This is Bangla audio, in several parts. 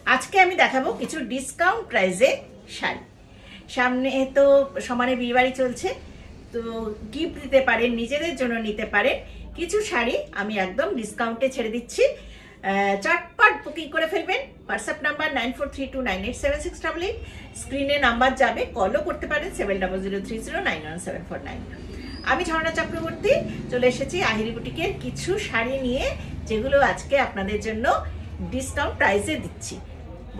আজকে আমি দেখাবো কিছু ডিসকাউন্ট প্রাইসে শাড়ি। সামনে তো সমানে বিয়েবাড়ি চলছে, তো গিফট দিতে পারেন, নিজেদের জন্য নিতে পারেন। কিছু শাড়ি আমি একদম ডিসকাউন্টে ছেড়ে দিচ্ছি। চটপট বুকিং করে ফেলবেন। WhatsApp number 9432987688। স্ক্রিনে নাম্বার যাবে, কলও করতে পারেন 7003091749। আমি ঝর্ণা চক্রবর্তী চলে এসেছি আহিরি বুটিকের কিছু শাড়ি নিয়ে, যেগুলো আজকে আপনাদের জন্য ডিসকাউন্ট প্রাইসে দিচ্ছি।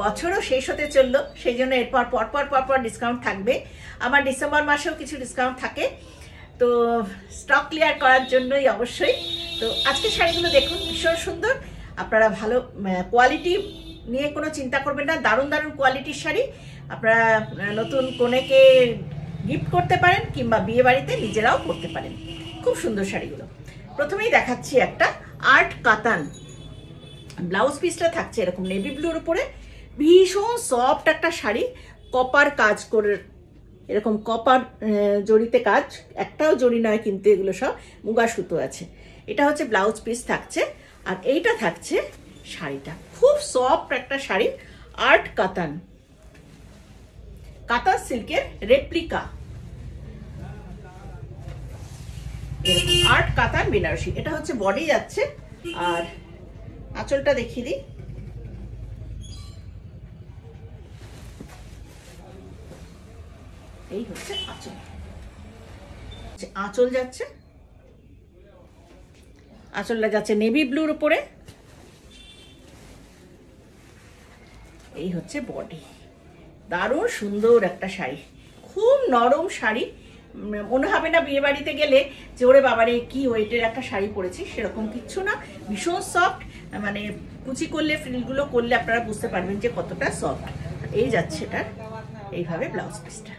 বছরও শেষ হতে চললো, সেই জন্য এরপর পরপর ডিসকাউন্ট থাকবে। আমার ডিসেম্বর মাসেও কিছু ডিসকাউন্ট থাকে, তো স্টক ক্লিয়ার করার জন্যই অবশ্যই। তো আজকে শাড়িগুলো দেখুন, ভীষণ সুন্দর। আপনারা ভালো কোয়ালিটি নিয়ে কোনো চিন্তা করবেন না, দারুণ দারুণ কোয়ালিটির শাড়ি। আপনারা নতুন কনেকে গিফট করতে পারেন কিংবা বিয়ে বাড়িতে নিজেরাও পরতে পারেন। খুব সুন্দর শাড়িগুলো। প্রথমেই দেখাচ্ছি একটা আর্ট কাতান। ব্লাউজ পিসটা থাকছে এরকম নেভি ব্লুর উপরে, ভীষণ সফট একটা শাড়ি। কপার কাজ করে, এরকম কপার জড়িতে কাজ, একটাও জড়ি নয় কিন্তু, এগুলো সব মুগা সুতো আছে। এটা হচ্ছে ব্লাউজ পিস থাকছে, আর এইটা থাকছে শাড়িটা। খুব সফট একটা শাড়ি, আর্ট কাতান, কাতান সিল্কের রেপ্লিকা, আর্ট কাতান বেনারসি। এটা হচ্ছে বডি যাচ্ছে, আর আঁচলটা দেখিয়ে দিই। এই হচ্ছে আঁচল, আঁচল যাচ্ছে, আঁচলটা যাচ্ছে নেভি ব্লুর উপরে। এই হচ্ছে বডি। দারুণ সুন্দর একটা শাড়ি, খুব নরম শাড়ি। মনে হবে না বিয়ে বাড়িতে গেলে যে ওরে বাবারে কি ওয়েটের একটা শাড়ি পরেছি, সেরকম কিচ্ছু না। ভীষণ সফট, মানে কুচি করলে, ফ্রিলগুলো করলে আপনারা বুঝতে পারবেন যে কতটা সফট। এই যাচ্ছে এটা এইভাবে ব্লাউজ পিসটা।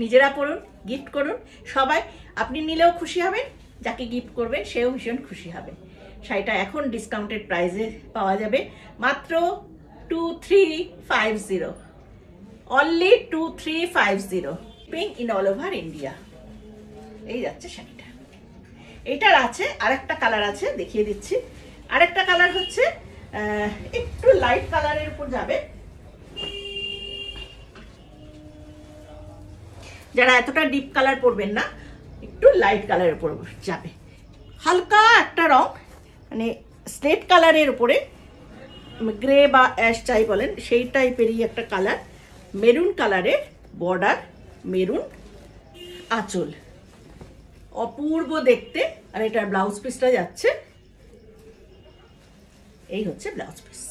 নিজেরা পরুন, গিফট করুন সবাই। আপনি নিলেও খুশি হবেন, যাকে গিফট করবেন সেও ভীষণ খুশি হবে। শাড়িটা এখন ডিসকাউন্টেড প্রাইসে পাওয়া যাবে মাত্র 2350, অনলি 2350, পিং ইন অল ওভার ইন্ডিয়া। এই যাচ্ছে শাড়িটা। এইটার আছে আরেকটা কালার আছে, দেখিয়ে দিচ্ছি। আরেকটা কালার হচ্ছে একটু লাইট কালারের উপর যাবে। যারা এতটা ডিপ কালার পরবেন না, একটু লাইট কালারের উপর যাবে। হালকা একটা রং, মানে স্লেট কালারের উপরে, গ্রে বা অ্যাশ চাই বলেন, সেই টাইপেরই একটা কালার। মেরুন কালারের বর্ডার, মেরুন আঁচল, অপূর্ব দেখতে। আর এটার ব্লাউজ পিসটা যাচ্ছে, এই হচ্ছে ব্লাউজ পিস।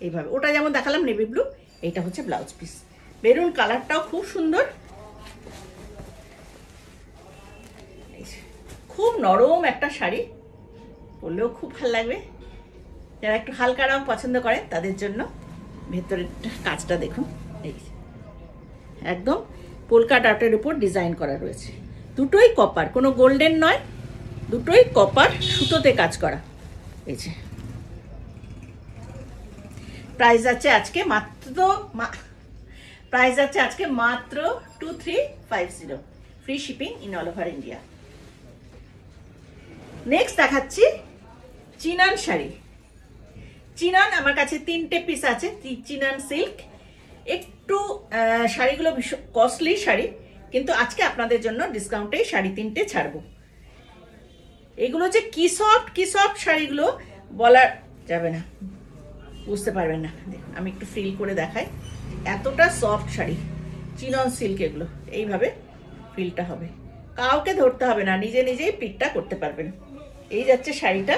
এইভাবে, ওটা যেমন দেখালাম নেভি ব্লু, এইটা হচ্ছে ব্লাউজ পিস। মেরুন কালারটাও খুব সুন্দর, খুব নরম একটা শাড়ি, পরলেও খুব ভালো লাগবে। যারা একটু হালকা রং পছন্দ করেন তাদের জন্য। ভেতরের কাজটা দেখুন, এই একদম পোলকা ডটের উপর ডিজাইন করা রয়েছে। দুটোই কপার, কোনো গোল্ডেন নয়, দুটোই কপার সুতোতে কাজ করা। এই যে প্রাইস আছে আজকে মাত্র 2350, free shipping in all over India. Next দেখাচ্ছি চিনান শাড়ি। চিনান আমার কাছে 3টে পিস আছে, চিনান সিল্ক। একটু শাড়িগুলো ভীষণ কস্টলি শাড়ি, কিন্তু আজকে আপনাদের জন্য ডিসকাউন্টে শাড়ি 3টে ছাড়বো। এগুলো যে কি সফট শাড়িগুলো বলা যাবে না, বুঝতে পারবেন না। আমি একটু ফিল করে দেখাই, এতটা সফট শাড়ি, চিনন সিল্ক। এগুলো এইভাবে ফিলটা হবে, কাউকে ধরতে হবে না, নিজে নিজেই পিকটা করতে পারবেন। এই যাচ্ছে শাড়িটা।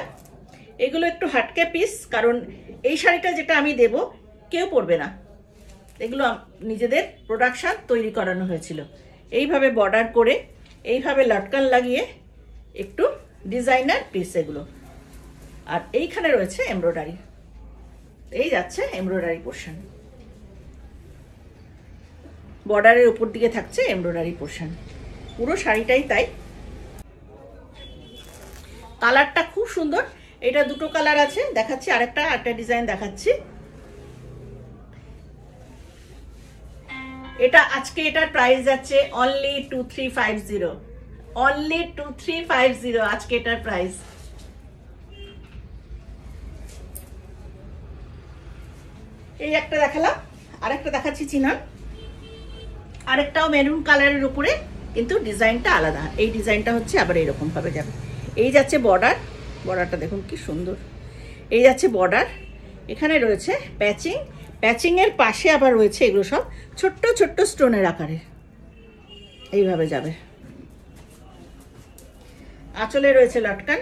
এগুলো একটু হাটকে পিস, কারণ এই শাড়িটা যেটা আমি দেব কেউ পরবে না, এগুলো নিজেদের প্রোডাকশন তৈরি করানো হয়েছিল। এইভাবে বর্ডার করে, এইভাবে লটকান লাগিয়ে, একটু ডিজাইনার পিস এগুলো। আর এইখানে রয়েছে এমব্রয়ডারি, এই যাচ্ছে এমব্রয়ডারি পোর্শন, বর্ডারের উপর দিকে থাকছে এমব্রয়ডারি পোর্শন। পুরো শাড়িটাই তাই। কালারটা খুব সুন্দর। এটা দুটো কালার আছে, দেখাচ্ছি আরেকটা ডিজাইন দেখাচ্ছি। এটা আজকে এটার প্রাইস যাচ্ছে অনলি 2350, অনলি 2350 আজকে এটার প্রাইস। এই একটা দেখালাম, আরেকটা দেখাচ্ছি চিনান, আরেকটাও মেরুন কালারের উপরে, কিন্তু ডিজাইনটা আলাদা। এই ডিজাইনটা হচ্ছে আবার এরকম ভাবে যাবে। এই যাচ্ছে বর্ডার, বর্ডারটা দেখুন কি সুন্দর। এই যাচ্ছে বর্ডার, এখানে রয়েছে প্যাচিং, প্যাচিংয়ের পাশে আবার রয়েছে এগুলো সব ছোট্ট ছোট্ট স্টোনের আকারে, এইভাবে যাবে। আঁচলে রয়েছে লটকান,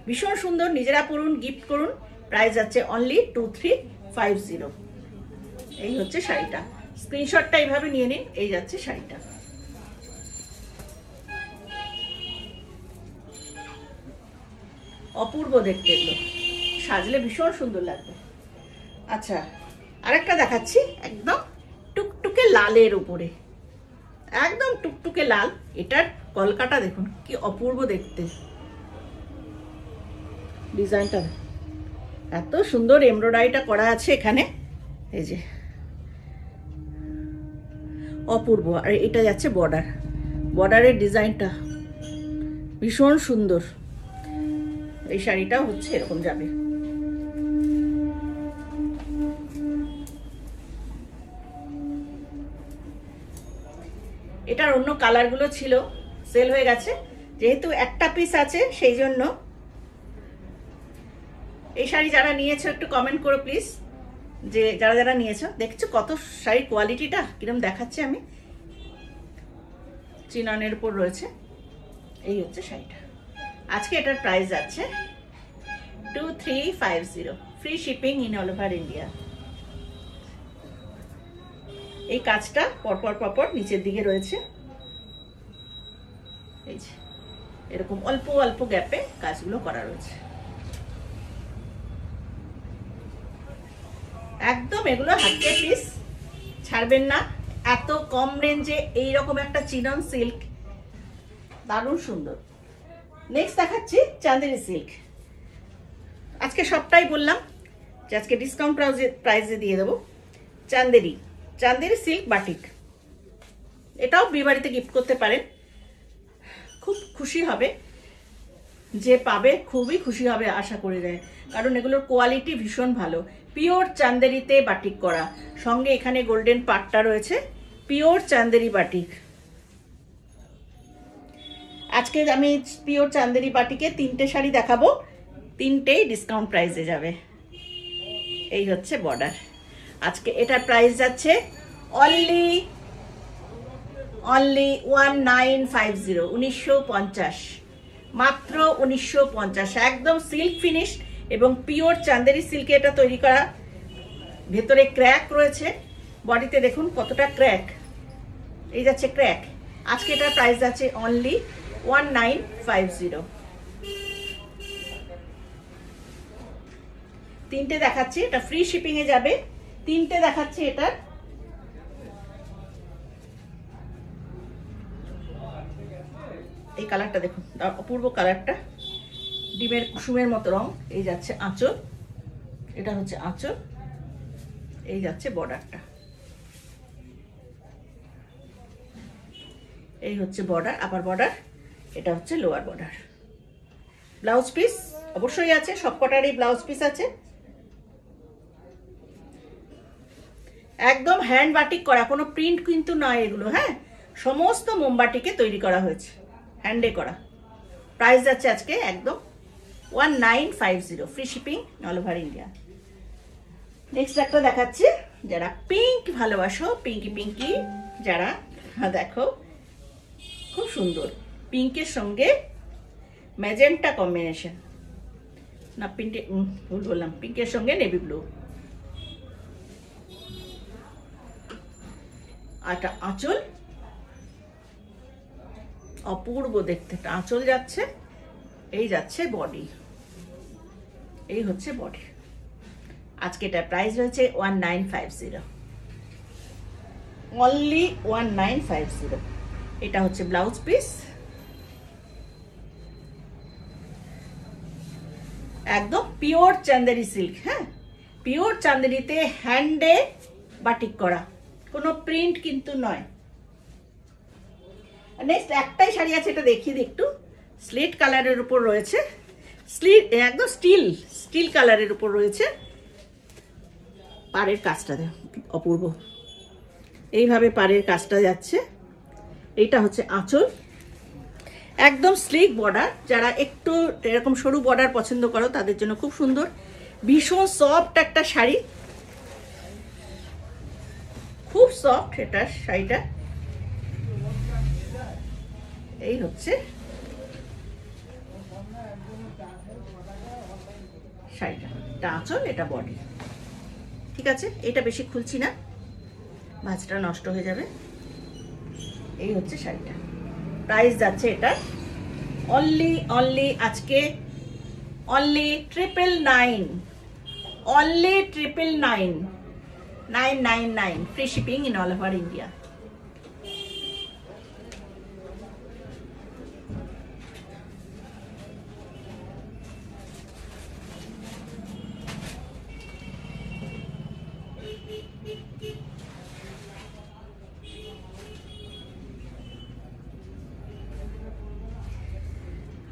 ভীষণ সুন্দর। নিজেরা পরুন, গিফট করুন। প্রাইস যাচ্ছে অনলি 2350। এই হচ্ছে শাড়িটা, স্ক্রিনশটটা এইভাবে নিয়ে নিন। এই যাচ্ছে শাড়িটা। অপূর্ব দেখতে, এগুলো সাজলে ভীষণ সুন্দর লাগবে। আচ্ছা, আরেকটা দেখাচ্ছি একদম টুকটুকে লালের উপরে, একদম টুকটুকে লাল। এটার কলকাটা দেখুন কি অপূর্ব দেখতে, ডিজাইনটা এত সুন্দর, এমব্রয়ডারিটা করা আছে এখানে, এই যে অপূর্ব। আর এটা যাচ্ছে বর্ডার, বর্ডারের ডিজাইনটা ভীষণ সুন্দর। এই শাড়িটা হচ্ছে এরকম যাবে। এটার অন্য কালারগুলো ছিল, সেল হয়ে গেছে। যেহেতু একটা পিস আছে সেই জন্য। এই শাড়ি যারা নিয়েছো একটু কমেন্ট করো প্লিজ, যে যারা যারা নিয়েছো। দেখছো কত শাড়ির কোয়ালিটিটা কিরকম দেখাচ্ছে আমি। চিনানের উপর রয়েছে। এই হচ্ছে শাড়িটা। আজকে এটার প্রাইস যাচ্ছে 2350, free shipping in all over India. এই কাজটা পরপর পরপর নিচের দিকে রয়েছে, এই যে এরকম অল্প অল্প গ্যাপে কাজগুলো করা রয়েছে। একদম এগুলো হাতে পিস, ছাড়বেন না। এত কম রেঞ্জে এইরকম একটা চিনন সিল্ক, দারুণ সুন্দর। নেক্সট দেখাচ্ছি চাঁদেরি সিল্ক। আজকে সবটাই বললাম যে আজকে ডিসকাউন্ট প্রাইসে দিয়ে দেবো। চাঁদেরি, চাঁদেরি সিল্ক বাটিক। এটাও বিয়েবাড়িতে গিফট করতে পারেন, খুব খুশি হবে যে পাবে, খুবই খুশি হবে আশা করি যায়। কারণ এগুলোর কোয়ালিটি ভীষণ ভালো, পিওর চাঁদেরিতে বাটিক করা। সঙ্গে এখানে গোল্ডেন পাটটা রয়েছে, পিওর চাঁদেরি বাটিক। আজকে আমি পিওর চাঁদেরি বাটিকে 3টে শাড়ি দেখাবো, 3টেই ডিসকাউন্ট প্রাইসে যাবে। এই হচ্ছে বর্ডার। আজকে এটার প্রাইস যাচ্ছে অনলি 1950, 1950, মাত্র 1950। একদম সিল্ক ফিনিশ এবং পিওর চাঁদেরি সিল্কে এটা তৈরি করা। ভেতরে ক্র্যাক রয়েছে, বডিতে দেখুন কতটা ক্র্যাক। এই যাচ্ছে ক্র্যাক। আজকে এটার প্রাইস যাচ্ছে অনলি 1950। 3টে দেখাচ্ছি, এটা ফ্রি শিপিং এ যাবে। 3টে দেখাচ্ছি। এটার এই কালারটা দেখুন, অপূর্ব কালারটা, ডিমের কুসুমের মতো রং। এই যাচ্ছে আঁচল, এটা হচ্ছে আঁচল। এই যাচ্ছে বর্ডারটা, এই হচ্ছে বর্ডার, আপার বর্ডার। এটা হচ্ছে লোয়ার বর্ডার। ব্লাউজ পিস অবশ্যই আছে, সবকটারই ব্লাউজ পিস আছে। একদম হ্যান্ড বাটিক করা, কোনো প্রিন্ট কিন্তু নয় এগুলো। হ্যাঁ, সমস্ত মোমবাটিকে তৈরি করা হয়েছে, হ্যান্ডে করা। প্রাইস যাচ্ছে আজকে একদম 1950, free shipping all over India. Next একটা দেখাচ্ছি, যারা পিঙ্ক ভালোবাসো, পিঙ্কি পিঙ্কি যারা, দেখো খুব সুন্দর। পিঙ্কের সঙ্গে ম্যাজেন্টা কম্বিনেশন, না পিঙ্কে ভুল বললাম, পিঙ্কের সঙ্গে নেভি ব্লু। আটা আঁচল, অপূর্ব দেখতে একটা আঁচল যাচ্ছে। এই যাচ্ছে বডি, এই হচ্ছে বডি। আজকে এটার প্রাইস রয়েছে 1950, অনলি 1950। এটা হচ্ছে ব্লাউজ পিস, একদম পিওর চাঁদেরি সিল্ক। হ্যাঁ, পিওর চাঁদেরিতে হ্যান্ডে বাটিক করা, কোনো প্রিন্ট কিন্তু নয়। নেক্সট একটাই শাড়ি আছে, এটা দেখিয়ে দিই একটু। স্লেট কালারের উপর রয়েছে, একদম স্টিল কালারের উপর রয়েছে। পাড়ের কাজটা অপূর্ব, এইভাবে পাড়ের কাজটা যাচ্ছে। এইটা হচ্ছে আঁচল, একদম স্লিক বর্ডার। যারা একটু এরকম সরু বর্ডার পছন্দ করো তাদের জন্য খুব সুন্দর। ভীষণ সফট একটা শাড়ি, খুব সফট এটা শাড়িটা। এই হচ্ছে শাড়িটা, এটা আঁচল, এটা বডি। ঠিক আছে, এটা বেশি খুলছি না, ভাঁজটা নষ্ট হয়ে যাবে। এই হচ্ছে শাড়িটা। প্রাইস যাচ্ছে এটা অনলি আজকে only 999 free shipping in all over India.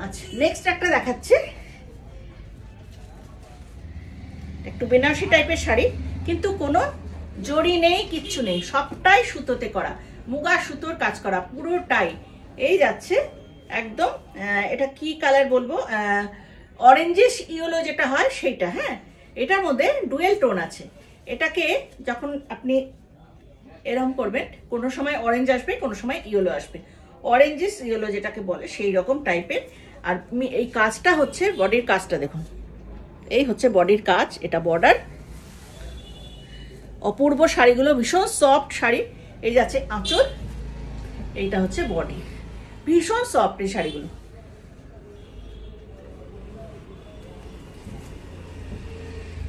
আচ্ছা, নেক্সট একটা দেখাচ্ছি, একটু বেনারসি টাইপের শাড়ি, কিন্তু কোনো জড়ি নেই, কিচ্ছু নেই, সবটাই সুতোতে করা, মুগা সুতোর কাজ করা পুরোটাই। এই যাচ্ছে একদম, এটা কি কালার বলবো, অরেঞ্জিশ ইয়েলো যেটা হয় সেইটা। হ্যাঁ, এটার মধ্যে ডুয়েল টোন আছে। এটাকে যখন আপনি এরকম করবেন, কোনো সময় অরেঞ্জ আসবে, কোনো সময় ইয়েলো আসবে, অরেঞ্জিশ ইয়েলো যেটাকে বলে সেই রকম টাইপের। আর এই কাজটা হচ্ছে বডির কাজটা, দেখুন এই হচ্ছে বডির কাজ, এটা বর্ডার। অপূর্ব শাড়িগুলো, ভীষণ সফট শাড়ি। এই যাচ্ছে আঁচল, এইটা হচ্ছে বডি, ভীষণ সফট এই শাড়িগুলো।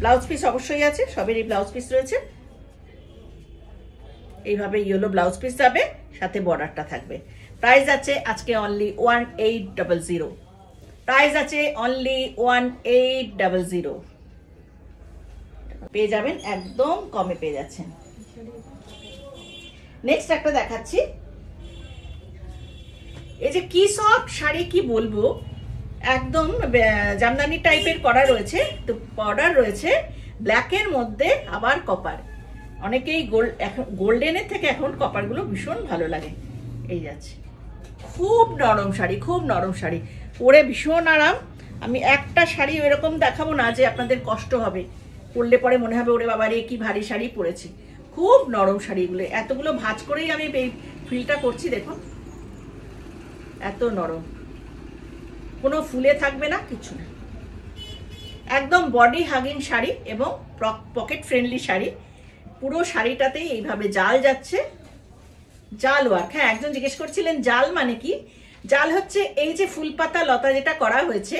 ব্লাউজ পিস অবশ্যই আছে, সবেরই ব্লাউজ পিস রয়েছে। এইভাবে ইয়েলো ব্লাউজ পিস যাবে, সাথে বর্ডারটা থাকবে। প্রাইস আছে আজকে অনলি 1800। প্রাইস আছে অনলি 1800, পেয়ে যাবেন, একদম কমে পেয়ে যাচ্ছেন। নেক্সট একটা দেখাচ্ছি, এই যে কি সফট শাড়ি, কি বলবো, একদম জামদানি টাইপের করা রয়েছে, তো বর্ডার রয়েছে ব্ল্যাকের মধ্যে, আবার কপার। অনেকেই গোল্ডেনের থেকে এখন কপারগুলো ভীষণ ভালো লাগে। এই যাচ্ছে, খুব নরম শাড়ি, খুব নরম শাড়ি, পরে ভীষণ আরাম। আমি একটা শাড়ি এরকম দেখাবো না যে আপনাদের কষ্ট হবে, পরলে পরে মনে হবে ওরে বাবা রে কি ভারী শাড়ি পরেছি। খুব নরম শাড়িগুলো, এতগুলো ভাঁজ করেই আমি ফিলটা করছি, দেখুন এত নরম, কোনো ফুলে থাকবে না, কিছু না, একদম বডি হাগিং শাড়ি এবং পকেট ফ্রেন্ডলি শাড়ি। পুরো শাড়িটাতেই এইভাবে জাল যাচ্ছে, জাল ওয়ার্ক। হ্যাঁ, একজন জিজ্ঞেস করছিলেন জাল মানে কি। জাল হচ্ছে এই যে ফুলপাতা লতা যেটা করা হয়েছে,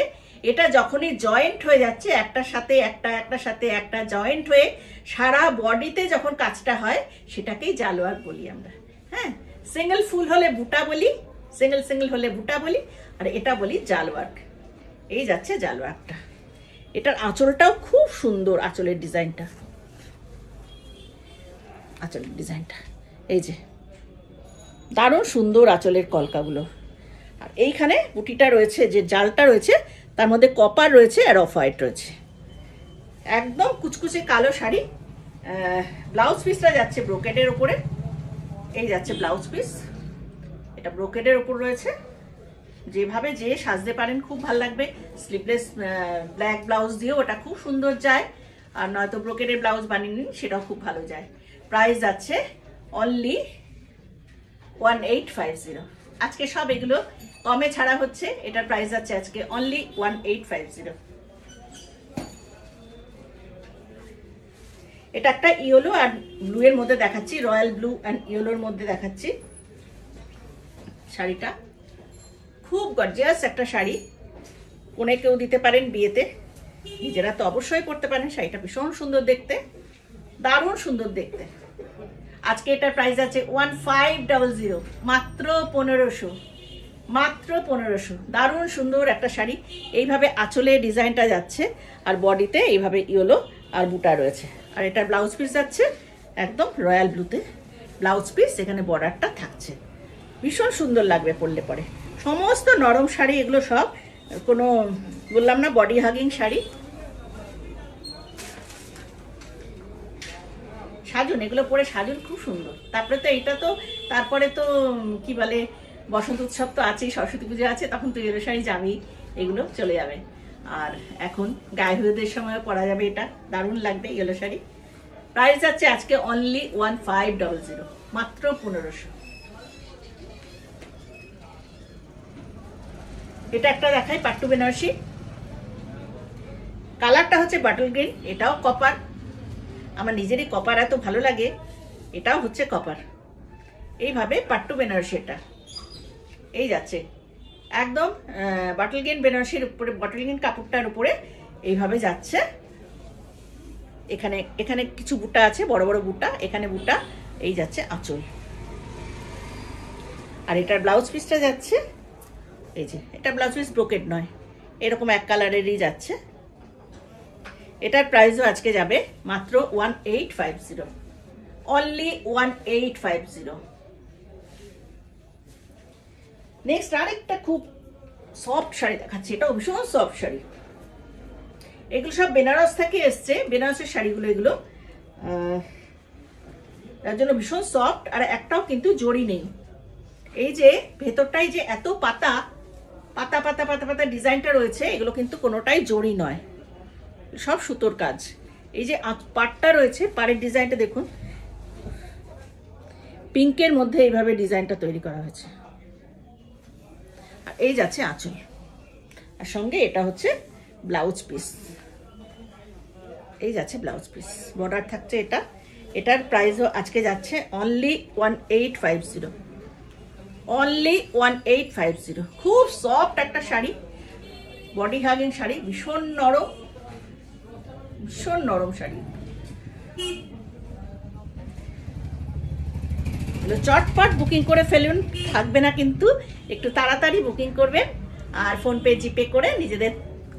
এটা যখনই জয়েন্ট হয়ে যাচ্ছে, একটার সাথে একটা, একটার সাথে একটা জয়েন্ট হয়ে সারা বডিতে যখন কাজটা হয়, সেটাকেই জাল ওয়ার্ক বলি আমরা। হ্যাঁ, সিঙ্গেল ফুল হলে বুটা বলি, সিঙ্গেল হলে বুটা বলি, আর এটা বলি জাল ওয়ার্ক। এই যাচ্ছে জাল ওয়ার্কটা। এটার আঁচলটাও খুব সুন্দর, আঁচলের ডিজাইনটা, আঁচলের ডিজাইনটা এই যে দারুণ সুন্দর আঁচলের কলকাগুলো। আর এইখানে বুটিটা রয়েছে, যে জালটা রয়েছে তার মধ্যে কপার রয়েছে আর অফ হোয়াইট রয়েছে, একদম কুচকুচে কালো শাড়ি। ব্লাউজ পিসটা যাচ্ছে ব্রোকেডের উপরে, এই যাচ্ছে ব্লাউজ পিস, এটা ব্রোকেডের উপর রয়েছে। যেভাবে যে সাজতে পারেন খুব ভালো লাগবে। স্লিভলেস ব্ল্যাক ব্লাউজ দিয়েও ওটা খুব সুন্দর যায়, আর নয়তো ব্রোকেডের ব্লাউজ বানিয়ে নিন, সেটাও খুব ভালো যায়। প্রাইস যাচ্ছে অনলি 1850। আজকে সব এগুলো কমে ছাড়া হচ্ছে, এটার প্রাইস যাচ্ছে আজকে অনলি 1850। এটা একটা ইয়েলো আর ব্লু এর মধ্যে দেখাচ্ছি, রয়্যাল ব্লু অ্যান্ড ইয়েলোর মধ্যে দেখাচ্ছি শাড়িটা। খুব গর্জিয়াস একটা শাড়ি, কোনে কেউ দিতে পারেন বিয়েতে, নিজেরা তো অবশ্যই পরতে পারেন। শাড়িটা ভীষণ সুন্দর দেখতে, দারুণ সুন্দর দেখতে। আজকে এটার প্রাইস আছে 1500, মাত্র 1500, মাত্র 1500। দারুণ সুন্দর একটা শাড়ি। এইভাবে আঁচলে ডিজাইনটা যাচ্ছে, আর বডিতে এইভাবে ইয়েলো আর বুটা রয়েছে। আর এটার ব্লাউজ পিস যাচ্ছে একদম রয়্যাল ব্লুতে ব্লাউজ পিস, এখানে বর্ডারটা থাকছে, ভীষণ সুন্দর লাগবে পরলে পরে। সমস্ত নরম শাড়ি এগুলো সব, কোনো বললাম না বডি হাগিং শাড়ি। সাজুন, এগুলো পরে সাজুন, খুব সুন্দর। তারপরে তো এটা তো, তারপরে তো কি বলে, বসন্ত উৎসব তো আছেই, সরস্বতী পুজো আছে, তখন তো ইয়েলো শাড়ি যাবেই, এগুলো চলে যাবে। আর এখন গায়ে হলুদের সময়ও পরা যাবে, এটা দারুণ লাগবে ইয়েলো শাড়ি। প্রাইস আছে আজকে অনলি 1500, মাত্র 1500। এটা একটা দেখাই, পাট্টু বেনারসি। কালারটা হচ্ছে বাটল গ্রিন, এটাও কপার। আমার নিজেরই কপার এত ভালো লাগে, এটাও হচ্ছে কপার। এইভাবে পাট্টু বেনারসি, এটা এই যাচ্ছে একদম বাটল গ্রিন বেনারসির উপরে, বাটল গ্রিন কাপড়টার উপরে এইভাবে যাচ্ছে। এখানে এখানে কিছু বুটা আছে, বড় বড় বুটা, এখানে বুটা, এই যাচ্ছে আঁচল। আর এটার ব্লাউজ পিসটা যাচ্ছে এই যে, এটা ব্লাউজ পিস ব্রোকেড নয়, এরকম এক কালারেরই যাচ্ছে। এটার প্রাইসও আজকে যাবে মাত্র 1850, অনলি 1850। নেক্সট আরেকটা খুব সফট শাড়ি দেখাচ্ছি, এটাও ভীষণ সফট শাড়ি। এগুলো সব বেনারস থেকে এসছে, বেনারসের শাড়িগুলো এগুলো, তার জন্য ভীষণ সফট। আর একটাও কিন্তু জড়ি নেই। এই যে ভেতরটাই যে এত পাতা পাতা পাতা পাতা পাতা ডিজাইনটা রয়েছে, এগুলো কিন্তু কোনোটাই জড়ি নয়, সব সুতোর কাজ। এই যে পাটটা রয়েছে, পাড়ের ডিজাইনটা দেখুন, পিঙ্কের মধ্যে এইভাবে ডিজাইনটা তৈরি করা হয়েছে। আর এই যাচ্ছে আঁচল, আর সঙ্গে এটা হচ্ছে ব্লাউজ পিস, এই যাচ্ছে ব্লাউজ পিস, বর্ডার থাকছে এটা। এটার প্রাইসও আজকে যাচ্ছে অনলি 1850, অনলি 1850। খুব সফট একটা শাড়ি, বডি হাগিং শাড়ি, ভীষণ নরম, ভীষণ নরম শাড়ি। চটপট বুকিং করে ফেলুন, থাকবে না কিন্তু, একটু তাড়াতাড়ি বুকিং করবেন। আর ফোনপে জিপে করে নিজেদের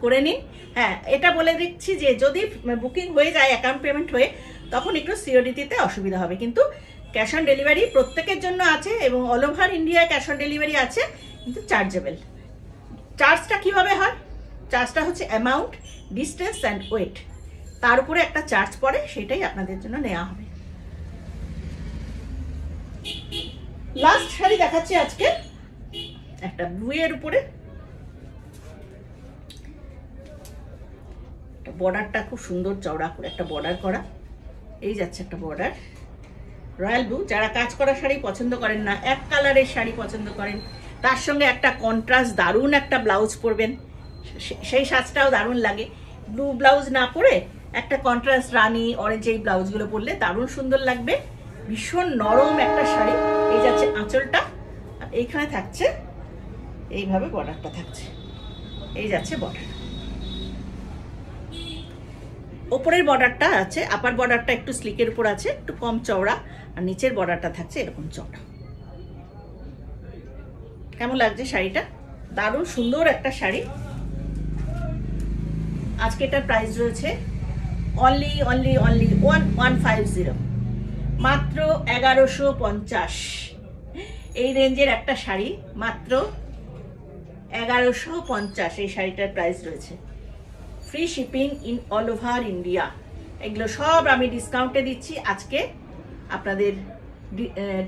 করে নিন। হ্যাঁ, এটা বলে দিচ্ছি যে যদি বুকিং হয়ে যায় অ্যাকাউন্ট পেমেন্ট হয়ে, তখন একটু সিওডি দিতে অসুবিধা হবে, কিন্তু ক্যাশ অন ডেলিভারি প্রত্যেকের জন্য আছে, এবং অল ওভার ইন্ডিয়ায় ক্যাশ অন ডেলিভারি আছে, কিন্তু চার্জেবল। চার্জটা কিভাবে হয়? চার্জটা হচ্ছে অ্যামাউন্ট, ডিস্টেন্স অ্যান্ড ওয়েট, তার উপরে একটা চার্জ পড়ে, সেটাই আপনাদের জন্য নেওয়া হবে। লাস্ট শাড়ি দেখাচ্ছি আজকে, একটা ব্লু এর উপরে, বর্ডারটা খুব সুন্দর চওড়া করে একটা বর্ডার করা, এই যাচ্ছে একটা বর্ডার, রয়্যাল ব্লু। যারা কাজ করা শাড়ি পছন্দ করেন না, এক কালারের শাড়ি পছন্দ করেন, তার সঙ্গে একটা কন্ট্রাস্ট দারুণ একটা ব্লাউজ পরবেন, সেই সাজটাও দারুণ লাগে। ব্লু ব্লাউজ না পরে একটা কন্ট্রাস্ট রানি অরেঞ্জ এই ব্লাউজগুলো পরলে দারুণ সুন্দর লাগবে। ভীষণ নরম একটা শাড়ি। এই যাচ্ছে আঁচলটা, আর এইখানে থাকছে এইভাবে বর্ডারটা থাকছে, এই যাচ্ছে বর্ডার। ওপরের বর্ডারটা আছে, আপার বর্ডারটা একটু স্লিকের উপর আছে, একটু কম চওড়া, আর নিচের বর্ডারটা থাকছে এরকম চওড়া। কেমন লাগছে শাড়িটা? দারুণ সুন্দর একটা শাড়ি। আজকে এটার প্রাইস রয়েছে অনলি অনলি অনলি 1150, মাত্র 1150। এই রেঞ্জের একটা শাড়ি মাত্র 1150, এই শাড়িটার প্রাইস রয়েছে। Free shipping in all over India. এগুলো সব আমি ডিসকাউন্টে দিচ্ছি আজকে আপনাদের।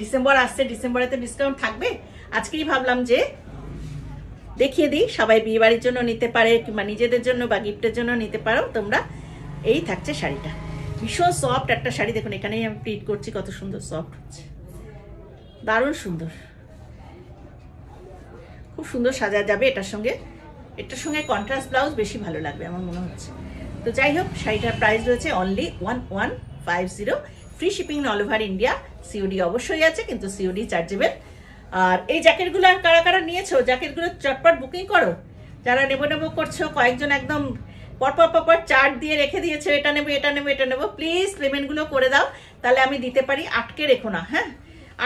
ডিসেম্বর আসছে, ডিসেম্বরে তো ডিসকাউন্ট থাকবে। আজকেই ভাবলাম যে দেখিয়ে দিই, সবাই বিয়ে বাড়ির জন্য নিতে পারে, কিংবা নিজেদের জন্য বা গিফটের জন্য নিতে পারো তোমরা। এই থাকছে শাড়িটা, ভীষণ সফট একটা শাড়ি। দেখুন এখানেই আমি প্রিন্ট করছি, কত সুন্দর সফট হচ্ছে, দারুণ সুন্দর, খুব সুন্দর সাজা যাবে এটার সঙ্গে। এটার সঙ্গে কন্ট্রাস্ট ব্লাউজ বেশি ভালো লাগবে আমার মনে হচ্ছে। তো যাই হোক, শাড়িটার প্রাইস রয়েছে only 1150, free shipping all over India. COD অবশ্যই আছে, কিন্তু সিওডি চার্জেবল। আর এই জ্যাকেটগুলো আর কারা কারা নিয়েছো, জ্যাকেটগুলো চটপট বুকিং করো। যারা নেবো নেবো করছো, কয়েকজন একদম পরপর চার্ট দিয়ে রেখে দিয়েছো, এটা নেবো এটা নেবো এটা নেবো, প্লিজ পেমেন্টগুলো করে দাও, তাহলে আমি দিতে পারি। আটকে রেখো না, হ্যাঁ,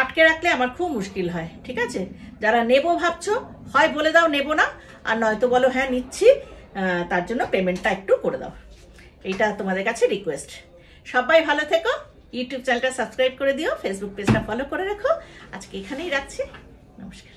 আটকে রাখলে আমার খুব মুশকিল হয়, ঠিক আছে? যারা নেবো ভাবছো, হয় বলে দাও নেবো না, আর নয়তো বলো হ্যাঁ নিচ্ছি, তার জন্য পেমেন্টটা একটু করে দাও। এইটা তোমাদের কাছে রিকোয়েস্ট। সবাই ভালো থেকো, ইউটিউব চ্যানেলটা সাবস্ক্রাইব করে দিও, ফেসবুক পেজটা ফলো করে রেখো। আজকে এখানেই রাখছি, নমস্কার।